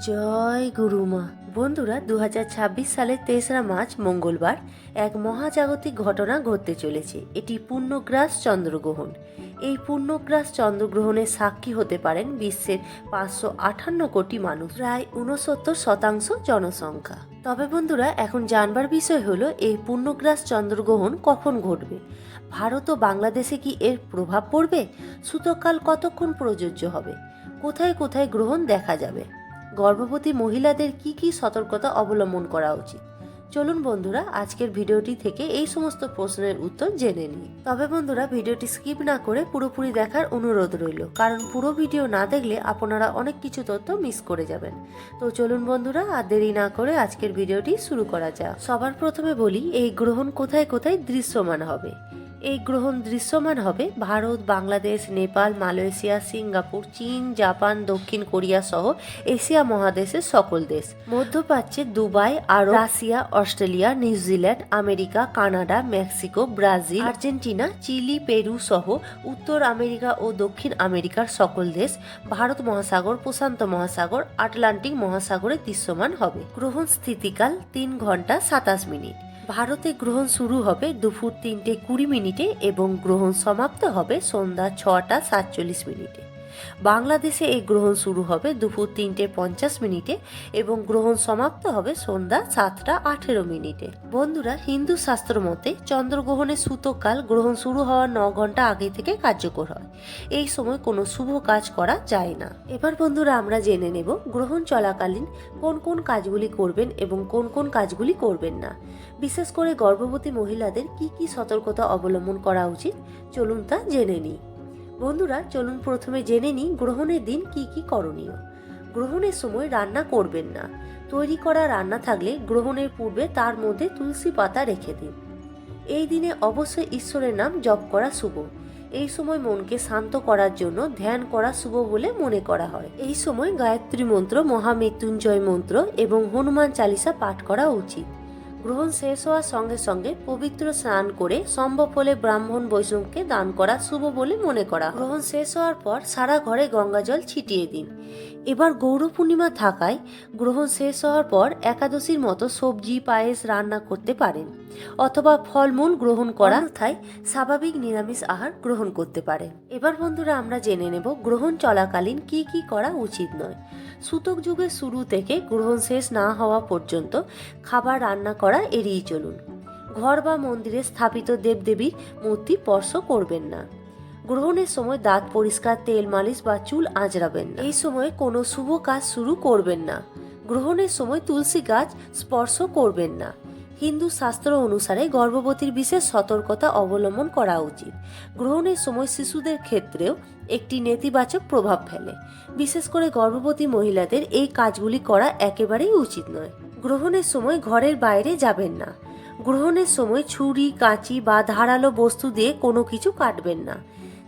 জয় গুরুমা। বন্ধুরা, 2026 সালের 3রা মার্চ মঙ্গলবার এক মহাজাগতিক ঘটনা ঘটতে চলেছে। এটি পূর্ণগ্রাস চন্দ্রগ্রহণ। এই পূর্ণগ্রাস চন্দ্রগ্রহণের সাক্ষী হতে পারেন বিশ্বের 558 কোটি মানুষ, প্রায় 69% জনসংখ্যা। তবে বন্ধুরা, এখন জানবার বিষয় হলো এই পূর্ণগ্রাস চন্দ্রগ্রহণ কখন ঘটবে, ভারত ও বাংলাদেশে কি এর প্রভাব পড়বে, সূতককাল কতক্ষণ প্রযোজ্য হবে, কোথায় কোথায় গ্রহণ দেখা যাবে, গর্ভবতী মহিলাদের কি কি সতর্কতা অবলম্বন করা উচিত। চলুন বন্ধুরা, আজকের ভিডিওটি থেকে এই সমস্ত প্রশ্নের উত্তর জেনে নিই। তবে বন্ধুরা, ভিডিওটি স্কিপ না করে পুরোপুরি দেখার অনুরোধ রইল, কারণ পুরো ভিডিও না দেখলে আপনারা অনেক কিছু তথ্য মিস করে যাবেন। তো চলুন বন্ধুরা, আর দেরি না করে আজকের ভিডিওটি শুরু করা যাক। সবার প্রথমে বলি, এই গ্রহণ কোথায় কোথায় দৃশ্যমান হবে। এই গ্রহণ দৃশ্যমান হবে ভারত, বাংলাদেশ, নেপাল, মালয়েশিয়া, সিঙ্গাপুর, চীন, জাপান, দক্ষিণ কোরিয়া সহ এশিয়া মহাদেশের সকল দেশ, মধ্যপ্রাচ্যে দুবাই, আরব, Russia, Australia, New Zealand, America, Canada, Mexico, Brazil, Argentina, Chile, Peru সহ উত্তর আমেরিকা ও দক্ষিণ আমেরিকার সকল দেশ, ভারত মহাসাগর, প্রশান্ত মহাসাগর, আটলান্টিক মহাসাগরে দৃশ্যমান হবে। গ্রহণ স্থিতিকাল 3 ঘন্টা 27 মিনিট। ভারতে গ্রহণ শুরু হবে দুপুর 3টে 20 মিনিটে এবং গ্রহণ সমাপ্ত হবে সন্ধ্যা 6টা 47 মিনিটে। বাংলাদেশে এই গ্রহণ শুরু হবে দুপুর 3টে 50 মিনিটে এবং গ্রহণ সমাপ্ত হবে সন্ধ্যা 7টা 18 মিনিটে। বন্ধুরা, হিন্দু শাস্ত্র মতে চন্দ্রগ্রহণের সূতককাল গ্রহণ শুরু হওয়ার 9 ঘন্টা আগে থেকে কার্যকর হয়। এই সময় কোনো শুভ কাজ করা যায় না। এবার বন্ধুরা, আমরা জেনে নেব গ্রহণ চলাকালীন কোন কোন কাজগুলি করবেন এবং কোন কোন কাজগুলি করবেন না। বিশেষ করে গর্ভবতী মহিলাদের কি কি সতর্কতা অবলম্বন করা উচিত, চলুন তা জেনে নিই। বন্ধুরা, চলুন প্রথমে জেনে নিই গ্রহণের দিন কি কি করণীয়। গ্রহণের সময় রান্না করবেন না। তৈরি করা রান্না থাকলে গ্রহণের পূর্বে তার মধ্যে তুলসী পাতা রেখে দিন। এই দিনে অবশ্যই ঈশ্বরের নাম জপ করা শুভ। এই সময় মনকে শান্ত করার জন্য ধ্যান করা শুভ বলে মনে করা হয়। এই সময় গায়ত্রী মন্ত্র, মহামৃত্যুঞ্জয় মন্ত্র এবং হনুমান চালিসা পাঠ করা উচিত। গ্রহণ শেষ হওয়ার সঙ্গে সঙ্গে পবিত্র স্নান করে সম্ভব হলে ব্রাহ্মণ বৈষ্ণবকে দান করা শুভ বলে মনে করা হয়। গ্রহণ শেষ হওয়ার পর সারা ঘরে গঙ্গা জল ছিটিয়ে দিন। এবার গৌর পূর্ণিমা থাকায় গ্রহণ শেষ হওয়ার পর একাদশীর মতো সবজি পায়েস রান্না করতে পারেন, অথবা ফলমূল গ্রহণ করা অন্যথায় স্বাভাবিক নিরামিষ আহার গ্রহণ করতে পারেন। এবার বন্ধুরা, আমরা জেনে নেব গ্রহণ চলাকালীন কি কি করা উচিত নয়। সূতক যুগের শুরু থেকে গ্রহণ শেষ না হওয়া পর্যন্ত খাবার রান্না করা এড়িয়ে চলুন। ঘর বা মন্দিরে স্থাপিত দেবদেবীর মূর্তি স্পর্শ করবেন না। গ্রহণের সময় দাঁত পরিষ্কার, তেল মালিশ বা চুল আঁচড়াবেন না। এই সময় কোনো শুভ কাজ শুরু করবেন না। গ্রহণের সময় তুলসী গাছ স্পর্শ করবেন না। হিন্দু শাস্ত্র অনুসারে গর্ভবতীর বিশেষ সতর্কতা অবলম্বন করা উচিত। গ্রহণের সময় শিশুদের ক্ষেত্রেও একটি নেতিবাচক প্রভাব ফেলে। বিশেষ করে গর্ভবতী মহিলাদের এই কাজগুলি করা একেবারেই উচিত নয়। গ্রহণের সময় ঘরের বাইরে যাবেন না। গ্রহণের সময় ছুরি, কাঁচি বা ধারালো বস্তু দিয়ে কোনো কিছু কাটবেন না।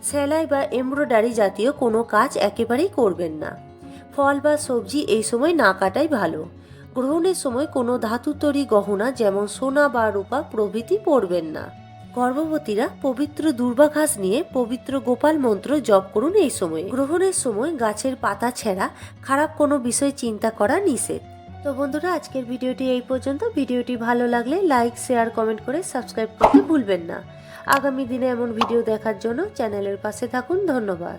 সেলাই বা এমব্রয়ডারি জাতীয় কোনো কাজ একেবারেই করবেন না। ফল বা সবজি এই সময় না কাটাই ভালো। গ্রহণের সময় কোনো ধাতু তৈরি গহনা যেমন সোনা বা রূপা প্রভৃতি পরবেন না। গর্ভবতীরা পবিত্র দুর্বাঘাস নিয়ে পবিত্র গোপাল মন্ত্র জপ করুন এই সময়ে। গ্রহণের সময় গাছের পাতা ছেঁড়া, খারাপ কোনো বিষয় চিন্তা করা নিষেধ। তো বন্ধুরা, আজকের ভিডিওটি এই পর্যন্ত। ভিডিওটি ভালো লাগলে লাইক, শেয়ার, কমেন্ট করে সাবস্ক্রাইব করতে ভুলবেন না। আগামী দিনে এমন ভিডিও দেখার জন্য চ্যানেলের পাশে থাকুন। ধন্যবাদ।